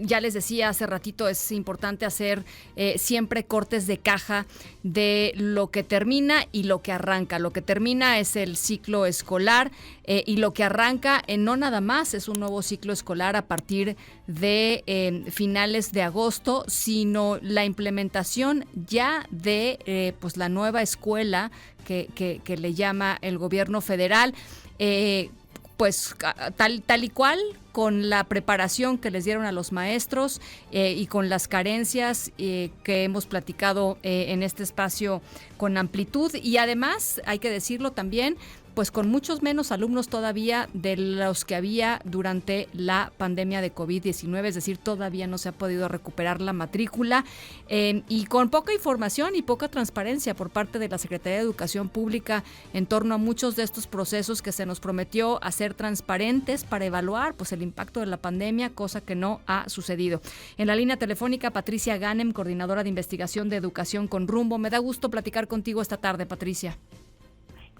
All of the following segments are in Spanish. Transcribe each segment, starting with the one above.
ya les decía hace ratito, es importante hacer siempre cortes de caja de lo que termina y lo que arranca. Lo que termina es el ciclo escolar y lo que arranca no nada más es un nuevo ciclo escolar a partir de finales de agosto, sino la implementación ya de pues la nueva escuela que le llama el gobierno federal. Pues tal y cual, con la preparación que les dieron a los maestros y con las carencias que hemos platicado en este espacio con amplitud, y además, hay que decirlo también, pues con muchos menos alumnos todavía de los que había durante la pandemia de COVID-19, es decir, todavía no se ha podido recuperar la matrícula y con poca información y poca transparencia por parte de la Secretaría de Educación Pública en torno a muchos de estos procesos que se nos prometió hacer transparentes para evaluar pues el impacto de la pandemia, cosa que no ha sucedido. En la línea telefónica, Patricia Ganem, coordinadora de investigación de Educación con Rumbo. Me da gusto platicar contigo esta tarde, Patricia.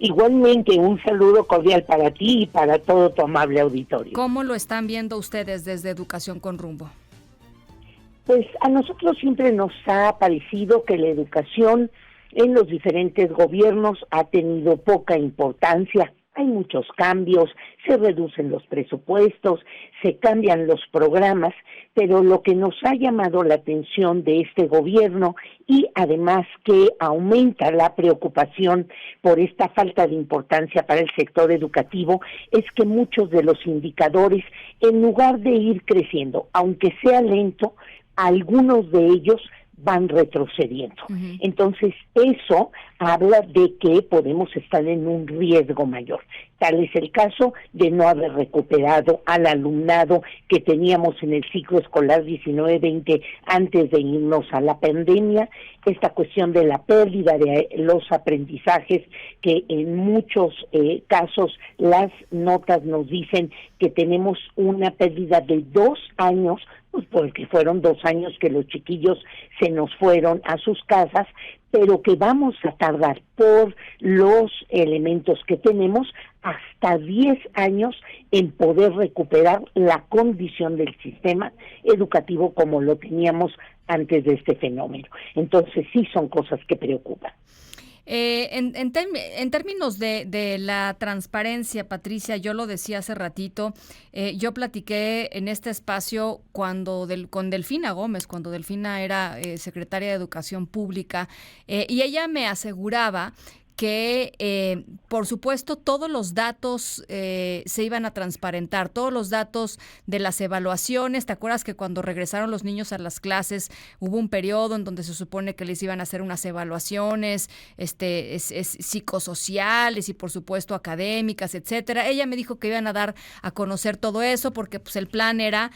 Igualmente, un saludo cordial para ti y para todo tu amable auditorio. ¿Cómo lo están viendo ustedes desde Educación con Rumbo? Pues a nosotros siempre nos ha parecido que la educación en los diferentes gobiernos ha tenido poca importancia. Hay muchos cambios, se reducen los presupuestos, se cambian los programas, pero lo que nos ha llamado la atención de este gobierno y además que aumenta la preocupación por esta falta de importancia para el sector educativo es que muchos de los indicadores, en lugar de ir creciendo, aunque sea lento, algunos de ellos van retrocediendo. Uh-huh. Entonces, eso habla de que podemos estar en un riesgo mayor. Tal es el caso de no haber recuperado al alumnado que teníamos en el ciclo escolar 19-20 antes de irnos a la pandemia, esta cuestión de la pérdida de los aprendizajes, que en muchos casos las notas nos dicen que tenemos una pérdida de 2 años, pues porque fueron 2 años que los chiquillos se nos fueron a sus casas, pero que vamos a tardar por los elementos que tenemos hasta 10 años en poder recuperar la condición del sistema educativo como lo teníamos antes de este fenómeno. Entonces sí son cosas que preocupan. En términos de la transparencia, Patricia, yo lo decía hace ratito, yo platiqué en este espacio con Delfina Gómez, cuando Delfina era secretaria de Educación Pública, y ella me aseguraba que, por supuesto, todos los datos se iban a transparentar, todos los datos de las evaluaciones. ¿Te acuerdas que cuando regresaron los niños a las clases hubo un periodo en donde se supone que les iban a hacer unas evaluaciones psicosociales y, por supuesto, académicas, etcétera? Ella me dijo que iban a dar a conocer todo eso porque pues el plan era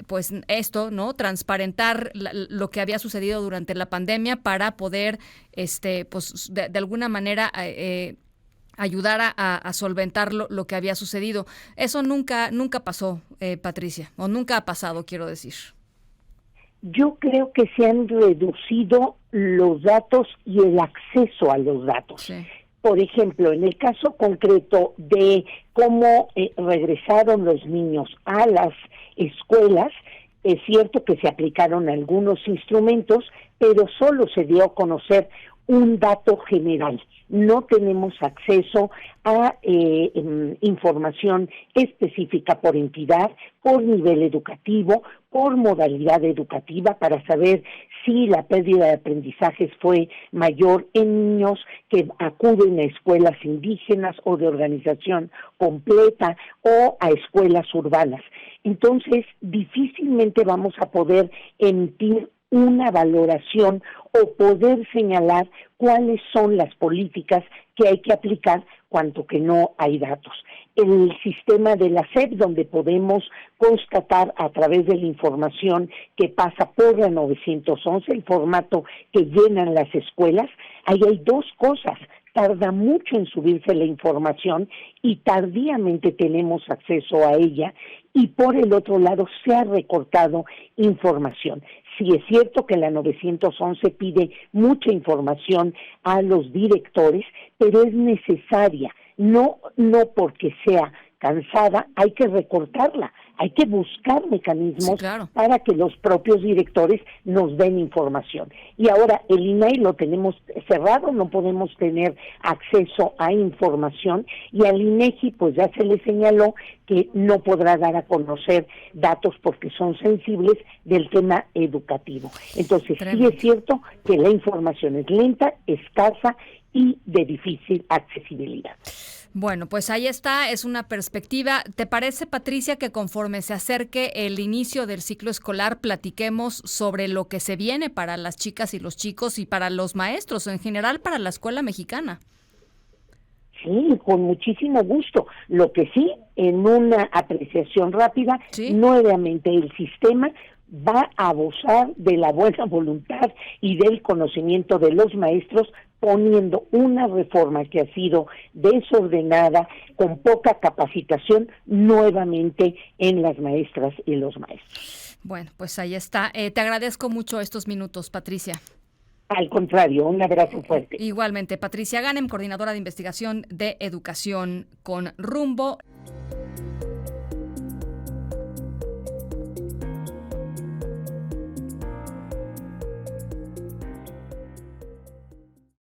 pues esto, ¿no? Transparentar lo que había sucedido durante la pandemia para poder pues de alguna manera ayudar a solventar lo que había sucedido. Eso nunca pasó, Patricia, o nunca ha pasado, quiero decir. Yo creo que se han reducido los datos y el acceso a los datos. Sí. Por ejemplo, en el caso concreto de cómo regresaron los niños a las escuelas, es cierto que se aplicaron algunos instrumentos, pero solo se dio a conocer un dato general. No tenemos acceso a información específica por entidad, por nivel educativo, por modalidad educativa, para saber si la pérdida de aprendizajes fue mayor en niños que acuden a escuelas indígenas o de organización completa o a escuelas urbanas. Entonces, difícilmente vamos a poder emitir una valoración o poder señalar cuáles son las políticas que hay que aplicar cuanto que no hay datos. El sistema de la SEP, donde podemos constatar a través de la información que pasa por la 911, el formato que llenan las escuelas, ahí hay 2 cosas. Tarda mucho en subirse la información y tardíamente tenemos acceso a ella, y por el otro lado se ha recortado información. Sí es cierto que la 911 pide mucha información a los directores, pero es necesaria, no porque sea cansada, hay que recortarla. hay que buscar mecanismos Sí, claro. para que los propios directores nos den información. Y ahora el INAI lo tenemos cerrado, no podemos tener acceso a información, y al INEGI pues ya se le señaló que no podrá dar a conocer datos porque son sensibles del tema educativo. Entonces sí es cierto que la información es lenta, escasa y de difícil accesibilidad. Bueno, pues ahí está, es una perspectiva. ¿Te parece, Patricia, que conforme se acerque el inicio del ciclo escolar, platiquemos sobre lo que se viene para las chicas y los chicos y para los maestros, en general para la escuela mexicana? Sí, con muchísimo gusto. Lo que sí, en una apreciación rápida, ¿Sí? Nuevamente el sistema va a abusar de la buena voluntad y del conocimiento de los maestros, poniendo una reforma que ha sido desordenada, con poca capacitación, nuevamente en las maestras y los maestros. Bueno, pues ahí está. Te agradezco mucho estos minutos, Patricia. Al contrario, un abrazo fuerte. Igualmente, Patricia Ganem, coordinadora de investigación de educación con Rumbo.